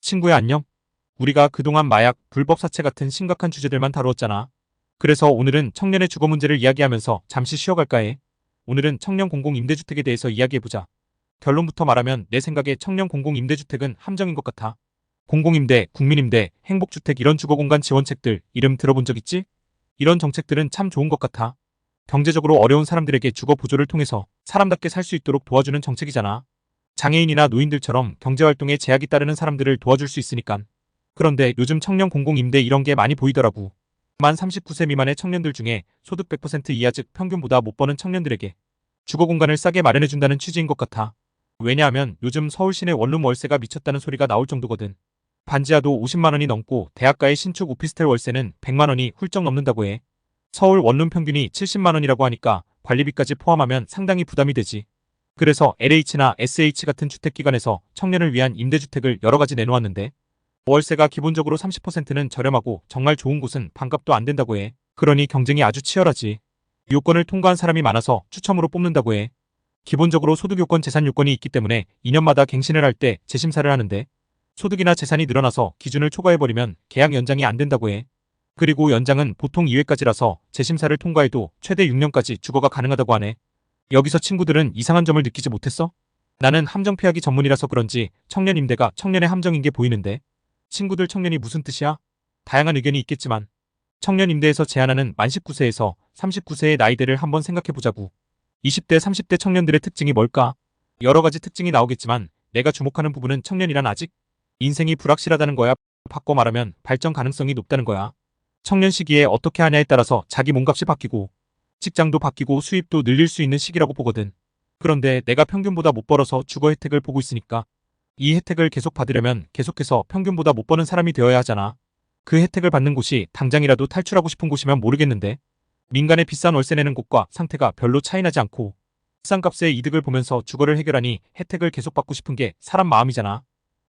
친구야 안녕? 우리가 그동안 마약, 불법 사채 같은 심각한 주제들만 다루었잖아. 그래서 오늘은 청년의 주거 문제를 이야기하면서 잠시 쉬어갈까 해. 오늘은 청년 공공임대주택에 대해서 이야기해보자. 결론부터 말하면 내 생각에 청년 공공임대주택은 함정인 것 같아. 공공임대, 국민임대, 행복주택 이런 주거공간 지원책들 이름 들어본 적 있지? 이런 정책들은 참 좋은 것 같아. 경제적으로 어려운 사람들에게 주거 보조를 통해서 사람답게 살 수 있도록 도와주는 정책이잖아. 장애인이나 노인들처럼 경제활동에 제약이 따르는 사람들을 도와줄 수 있으니깐. 그런데 요즘 청년 공공임대 이런 게 많이 보이더라고. 만 39세 미만의 청년들 중에 소득 100% 이하 즉 평균보다 못 버는 청년들에게 주거 공간을 싸게 마련해준다는 취지인 것 같아. 왜냐하면 요즘 서울 시내 원룸 월세가 미쳤다는 소리가 나올 정도거든. 반지하도 50만 원이 넘고 대학가의 신축 오피스텔 월세는 100만 원이 훌쩍 넘는다고 해. 서울 원룸 평균이 70만 원이라고 하니까 관리비까지 포함하면 상당히 부담이 되지. 그래서 LH나 SH 같은 주택기관에서 청년을 위한 임대주택을 여러 가지 내놓았는데 월세가 기본적으로 30%는 저렴하고 정말 좋은 곳은 반값도 안 된다고 해. 그러니 경쟁이 아주 치열하지. 요건을 통과한 사람이 많아서 추첨으로 뽑는다고 해. 기본적으로 소득요건 재산요건이 있기 때문에 2년마다 갱신을 할 때 재심사를 하는데 소득이나 재산이 늘어나서 기준을 초과해버리면 계약 연장이 안 된다고 해. 그리고 연장은 보통 2회까지라서 재심사를 통과해도 최대 6년까지 주거가 가능하다고 하네. 여기서 친구들은 이상한 점을 느끼지 못했어? 나는 함정 피하기 전문이라서 그런지 청년 임대가 청년의 함정인 게 보이는데 친구들 청년이 무슨 뜻이야? 다양한 의견이 있겠지만 청년 임대에서 제한하는 만 19세에서 39세의 나이대를 한번 생각해보자고. 20대, 30대 청년들의 특징이 뭘까? 여러 가지 특징이 나오겠지만 내가 주목하는 부분은 청년이란 아직 인생이 불확실하다는 거야. 바꿔 말하면 발전 가능성이 높다는 거야. 청년 시기에 어떻게 하냐에 따라서 자기 몸값이 바뀌고 직장도 바뀌고 수입도 늘릴 수 있는 시기라고 보거든. 그런데 내가 평균보다 못 벌어서 주거 혜택을 보고 있으니까 이 혜택을 계속 받으려면 계속해서 평균보다 못 버는 사람이 되어야 하잖아. 그 혜택을 받는 곳이 당장이라도 탈출하고 싶은 곳이면 모르겠는데 민간에 비싼 월세 내는 곳과 상태가 별로 차이나지 않고 비싼 값의 이득을 보면서 주거를 해결하니 혜택을 계속 받고 싶은 게 사람 마음이잖아.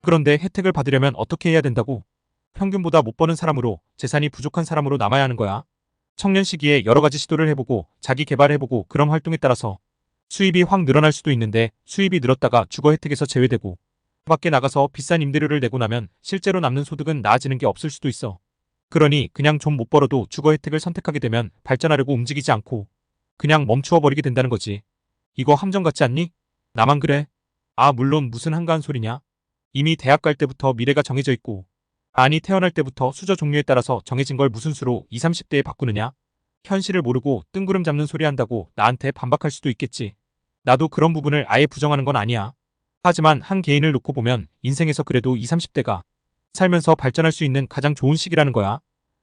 그런데 혜택을 받으려면 어떻게 해야 된다고? 평균보다 못 버는 사람으로 재산이 부족한 사람으로 남아야 하는 거야. 청년 시기에 여러 가지 시도를 해보고 자기 개발해보고 그런 활동에 따라서 수입이 확 늘어날 수도 있는데 수입이 늘었다가 주거 혜택에서 제외되고 밖에 나가서 비싼 임대료를 내고 나면 실제로 남는 소득은 나아지는 게 없을 수도 있어. 그러니 그냥 좀 못 벌어도 주거 혜택을 선택하게 되면 발전하려고 움직이지 않고 그냥 멈추어 버리게 된다는 거지. 이거 함정 같지 않니? 나만 그래? 아 물론 무슨 한가한 소리냐. 이미 대학 갈 때부터 미래가 정해져 있고 아니 태어날 때부터 수저 종류에 따라서 정해진 걸 무슨 수로 20, 30대에 바꾸느냐? 현실을 모르고 뜬구름 잡는 소리 한다고 나한테 반박할 수도 있겠지. 나도 그런 부분을 아예 부정하는 건 아니야. 하지만 한 개인을 놓고 보면 인생에서 그래도 20, 30대가 살면서 발전할 수 있는 가장 좋은 시기라는 거야.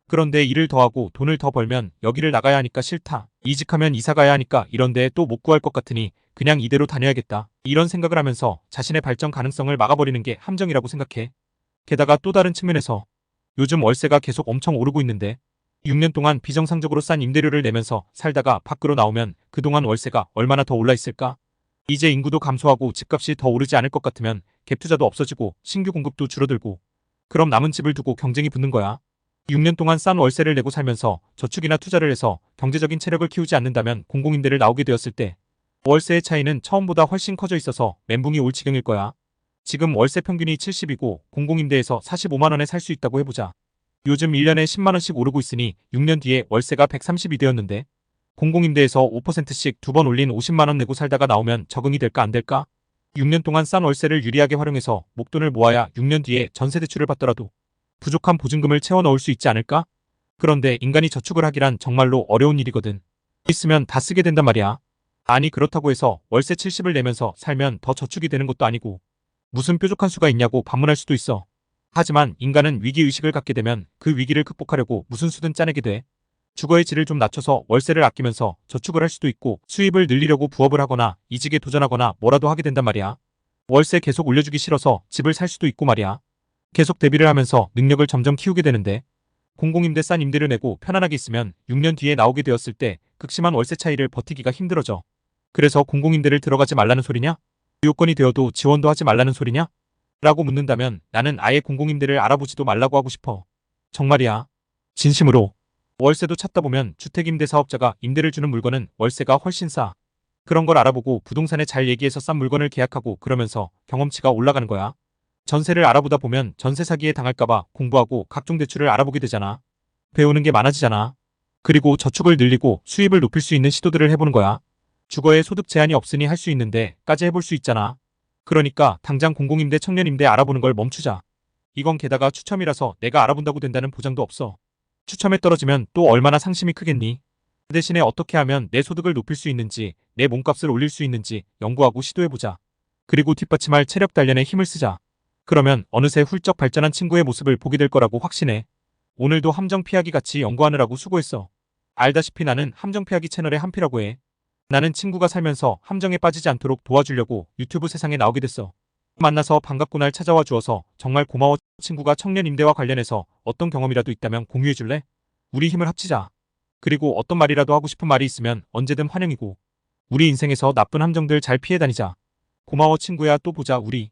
그런데 일을 더 하고 돈을 더 벌면 여기를 나가야 하니까 싫다. 이직하면 이사 가야 하니까 이런 데에 또 못 구할 것 같으니 그냥 이대로 다녀야겠다. 이런 생각을 하면서 자신의 발전 가능성을 막아버리는 게 함정이라고 생각해. 게다가 또 다른 측면에서 요즘 월세가 계속 엄청 오르고 있는데 6년 동안 비정상적으로 싼 임대료를 내면서 살다가 밖으로 나오면 그동안 월세가 얼마나 더 올라 있을까? 이제 인구도 감소하고 집값이 더 오르지 않을 것 같으면 갭 투자도 없어지고 신규 공급도 줄어들고 그럼 남은 집을 두고 경쟁이 붙는 거야. 6년 동안 싼 월세를 내고 살면서 저축이나 투자를 해서 경제적인 체력을 키우지 않는다면 공공임대를 나오게 되었을 때 월세의 차이는 처음보다 훨씬 커져 있어서 멘붕이 올 지경일 거야. 지금 월세 평균이 70이고 공공임대에서 45만 원에 살 수 있다고 해보자. 요즘 1년에 10만 원씩 오르고 있으니 6년 뒤에 월세가 130이 되었는데 공공임대에서 5%씩 두 번 올린 50만 원 내고 살다가 나오면 적응이 될까 안 될까? 6년 동안 싼 월세를 유리하게 활용해서 목돈을 모아야 6년 뒤에 전세 대출을 받더라도 부족한 보증금을 채워 넣을 수 있지 않을까? 그런데 인간이 저축을 하기란 정말로 어려운 일이거든. 있으면 다 쓰게 된단 말이야. 아니 그렇다고 해서 월세 70을 내면서 살면 더 저축이 되는 것도 아니고 무슨 뾰족한 수가 있냐고 반문할 수도 있어. 하지만 인간은 위기의식을 갖게 되면 그 위기를 극복하려고 무슨 수든 짜내게 돼. 주거의 질을 좀 낮춰서 월세를 아끼면서 저축을 할 수도 있고 수입을 늘리려고 부업을 하거나 이직에 도전하거나 뭐라도 하게 된단 말이야. 월세 계속 올려주기 싫어서 집을 살 수도 있고 말이야. 계속 대비를 하면서 능력을 점점 키우게 되는데 공공임대 싼 임대료 내고 편안하게 있으면 6년 뒤에 나오게 되었을 때 극심한 월세 차이를 버티기가 힘들어져. 그래서 공공임대를 들어가지 말라는 소리냐? 요건이 되어도 지원도 하지 말라는 소리냐? 라고 묻는다면 나는 아예 공공임대를 알아보지도 말라고 하고 싶어. 정말이야. 진심으로. 월세도 찾다 보면 주택임대사업자가 임대를 주는 물건은 월세가 훨씬 싸. 그런 걸 알아보고 부동산에 잘 얘기해서 싼 물건을 계약하고 그러면서 경험치가 올라가는 거야. 전세를 알아보다 보면 전세 사기에 당할까봐 공부하고 각종 대출을 알아보게 되잖아. 배우는 게 많아지잖아. 그리고 저축을 늘리고 수입을 높일 수 있는 시도들을 해보는 거야. 주거에 소득 제한이 없으니 할 수 있는데까지 해볼 수 있잖아. 그러니까 당장 공공임대 청년임대 알아보는 걸 멈추자. 이건 게다가 추첨이라서 내가 알아본다고 된다는 보장도 없어. 추첨에 떨어지면 또 얼마나 상심이 크겠니? 그 대신에 어떻게 하면 내 소득을 높일 수 있는지, 내 몸값을 올릴 수 있는지 연구하고 시도해보자. 그리고 뒷받침할 체력 단련에 힘을 쓰자. 그러면 어느새 훌쩍 발전한 친구의 모습을 보게 될 거라고 확신해. 오늘도 함정 피하기 같이 연구하느라고 수고했어. 알다시피 나는 함정 피하기 채널의 한피라고 해. 나는 친구가 살면서 함정에 빠지지 않도록 도와주려고 유튜브 세상에 나오게 됐어. 만나서 반갑고 날 찾아와 주어서 정말 고마워. 친구가 청년 임대와 관련해서 어떤 경험이라도 있다면 공유해 줄래? 우리 힘을 합치자. 그리고 어떤 말이라도 하고 싶은 말이 있으면 언제든 환영이고. 우리 인생에서 나쁜 함정들 잘 피해 다니자. 고마워 친구야. 또 보자 우리.